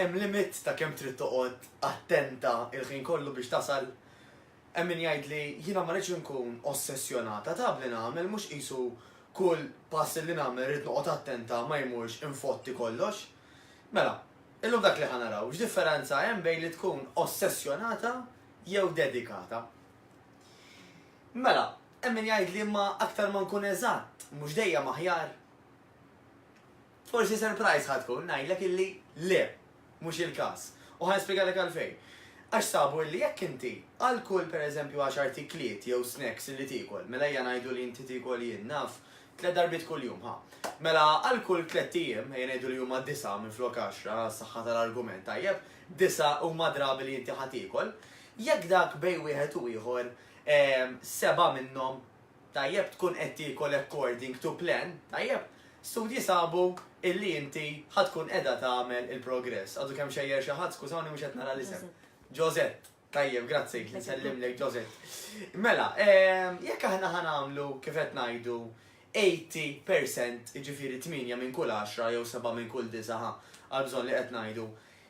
hemm limit ta' kemm trid toqgħod attenta il-ħin kollu biex tasal. Hemm min jgħidli jiena ma rridx inkun ossessjonata ta' bli nagħmel mhux qisu kull pass li nagħmel rid noqgħod attenta ma jmurx infotti kollox. Mela, illum dak li ħanaraw, x'differenza hemm bejn li tkun ossessjonata jew dedikata. Mela, hemm min jgħidli imma aktar ma nkun eżatt, mhux dejjem aħjar. Forsi surprise ħadkun ngħidlek illi le, mhux il-każ. U ħanispjegalek għalfejn. Għax sabu illi jekk inti għal kull pereżempju 10 artikliet jew snacks li tikol, mela hija ngħidu li inti tikol jien naf 3 darbit kuljum ħa. Mela għal kull 3 ijiem ejja ngħidu li huma 9 minflok 10 saħħa tal-argument tajjeb, 9 huma drabi li inti ħatikol. Jekk dak bejn wieħed u ieħor 7 minnhom tajjeb tkun qed tikol according to plan, tajjeb. Studji sabu illi inti ħatkun qiegħda tagħmel il-progress. Għadu kemm xejjer xi ħadd, skużawni mhux qed nara l-isem. Josette. Tajjeb, grazzi, nsellimlek Josette. Mela, jekk aħna ħanamlu kif qed ngħidu 80% jiġifieri 8 minn kull 10 jew 7 minn kull 9 għal bżonn li qed ngħidu.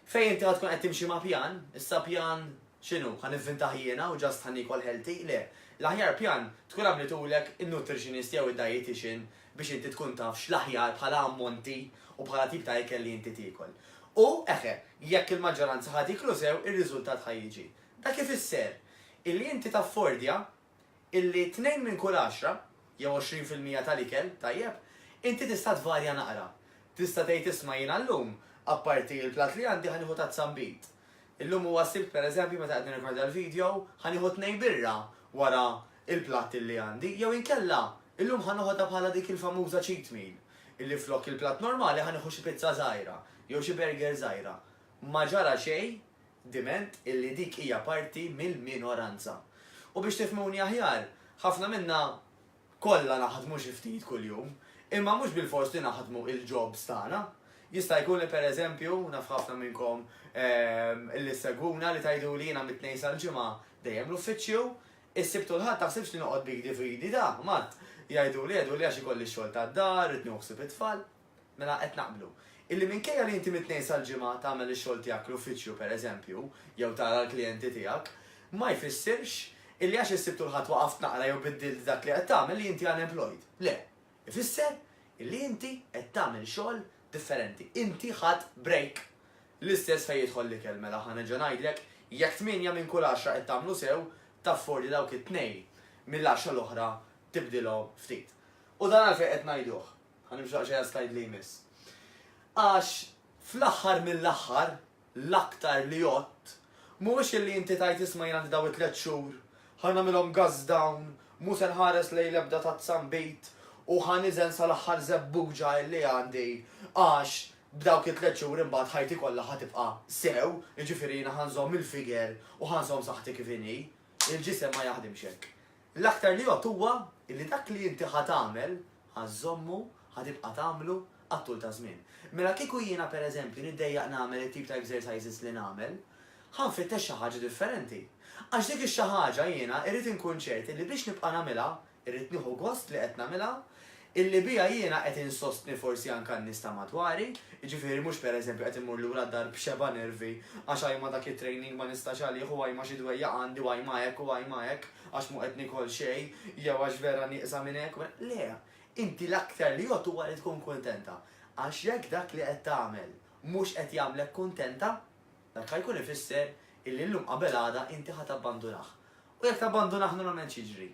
Fejn inti ħadkun qed timxi ma' pjan, issa pjan x'inhu ħanivvintaħ jiena u ġast ħanikol healthy, le. L-aħjar pjan tkun għamlitulek in-nutritionist jew id-dietitian biex inti tkun taf x'l-aħjar bħala ammonti u bħala tip ta' ikel li inti tikol. U eħe, jekk il-maġġoranza ħatiklu sew, ir-riżultat ħajjiġi. Dak kif isser illi inti taffordja illi 2 minn kull 10 jew 20% tal-ikel, tajjeb, inti tista' tvarja naqra. Tista' tgħid isma' jiena llum apparti l-plat li għandi ħanieħu ta' tzambit. Illum huwa sibt pereżempju meta qed nirrekordja l-video ħanieħu 2 birra wara il-plat li għandi, jew inkella illum ħanoħodha bħala dik il-famuża cheat meal, illi flok il-plat normali ħanieħu xi pizza żgħira, jew xi burger żgħira. Ma ġara xejn, diment illi dik hija parti mill-minoranza. U biex tifhmuni aħjar, ħafna minna kollha naħdmu xi ftit kuljum, imma mhux bil-fors li naħdmu il-jobs tagħna. Jista' jkun li pereżempju naf ħafna minnkom illi segwuna li tgħidu li jiena mit-tnejn sal-ġimgħa dejjem l-uffiċċju, is-sibtu l-ħadd taħsibx li noqgħod big dividi da, mat. Jgħidu li għax ikolli x-xogħol tad-dar, rid nieħseb it-tfal, mela qed naqblu. Illi minkejja li inti mit-tnejn sal-ġimgħa tagħmel ix-xogħol tiegħek l-uffiċċju pereżempju, jew tara l-klijenti tiegħek, ma jfissirx illi għax issibtu l-ħadd waqaft naqra jew biddilt dak li qed tagħmel li inti unemployed. Le, ifisser illi inti qed tagħmel xogħol differenti. Inti ħadd break. L-istess fejn jidħol li kelmela ħanerġa' ngħidlek jekk 8 minn kull 10 qed tagħmlu sew, taffordi dawk it-2 mill-10 l-oħra tibdilhom ftit. U dan għalfejn qed ngħiduh. Ħanimxu għaxejn slide li jmiss. Għax fl-aħħar mill-aħħar l-aktar li jott mhuwiex illi inti tajt isma' jien għandi daw it-3 xhur, ħanamilhom gas down, mhux se nħares lejn l-ebda ta' tzambit u ħaniżen sal-aħħar żebbuġa li għandi għax b'dawk it-3 xhur imbagħad ħajti kollha ħatibqa' sew, jiġifieri jiena ħanżomm il-figer u ħanżomm saħħti kif inhi. Il-ġisem ma jaħdimx hekk. L-aktar li jgħod huwa li dak li inti ħatamel ħażommu ħatibqa' tagħmlu għat-tul ta' żmien. Mela kieku jiena pereżempju niddejjaq nagħmel it-tip ta' exercises li nagħmel, ħanfittex xi ħaġa differenti. Għax dik ix-xi ħaġa jiena irrid inkun ċerti li biex nibqa' nagħmilha, irrid nieħu gost li qed nagħmilha, illi bija jiena qed insostni forsi anke n-nies ta' madwari, jiġifieri mhux pereżempju qed immur lura d-dar b'xeba nervi għax għajma dak it-training ma nistax għalih u għajma xi dwejja għandi u għajma hekk u għajma hekk għax mu qed nikol xejn jew għax vera nieqsa minn hekk. Le, inti l-aktar li jgħod huwa li tkun kuntenta. Għax jekk dak li qed tagħmel mhux qed jagħmlek kuntenta, dak jkun ifisser illi llum qabel għada inti ħadd abbandunah. U jekk tabbandunah normalment jiġri.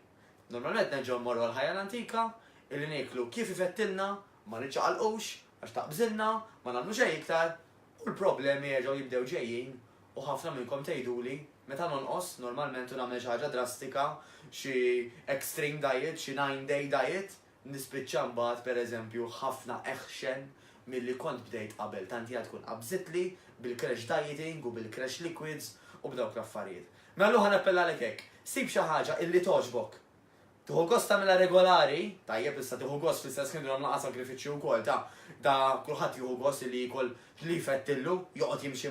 Normalment nerġgħu mmorru għall-ħajja l-antika, illi nieklu kif ifettilna, ma niċċaqalqux, għax taqbżilna, ma nagħmlu xejn iktar, u l-problemi jerġgħu jibdew ġejjin u ħafna minnkom tgħiduli meta nonqos normalment u nagħmel xi ħaġa drastika, xi extreme diet, xi 9-day diet, nispiċċa mbagħad pereżempju ħafna eħxen milli kont bdejt qabel. Tant hija tkun qabżitli bil-crash dieting u bil-crash liquids u b'dawk l-affarijiet. Mela ħa nappellalek hekk, sib xi ħaġa illi toġbok. Tieħu gost tagħmilha regolari, tajjeb issa tieħu gost fl-istess kien nagħmlu naqa' sagrifiċċju wkoll ta' kulħadd jieħu gost li jkun li jfettillu, joqgħod jimxi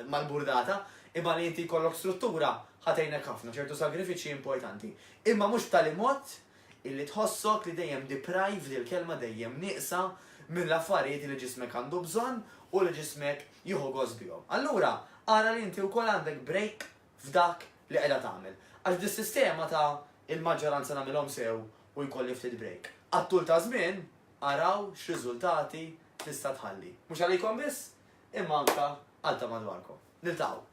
mal-burdata, imma li inti jkollok struttura ħatejnek ħafna ċertu sagrifiċċji importanti. Imma mhux b'tali mod illi tħossok li dejjem deprived il-kelma dejjem nieqsa mill-affarijiet li ġismek għandu bżonn u li ġismek jieħu gost bihom. Allura, ara li inti wkoll għandek break f'dak li qiegħda tagħmel. Għax dis-sistema ta' il-maġġoranza nagħmilhom sew u jkolli ftit break. Għattul ta' żmien araw x'riżultati tista' tħalli. Mhux għalikom biss, imma anke għal ta' madwarkom. Niltaqgħu.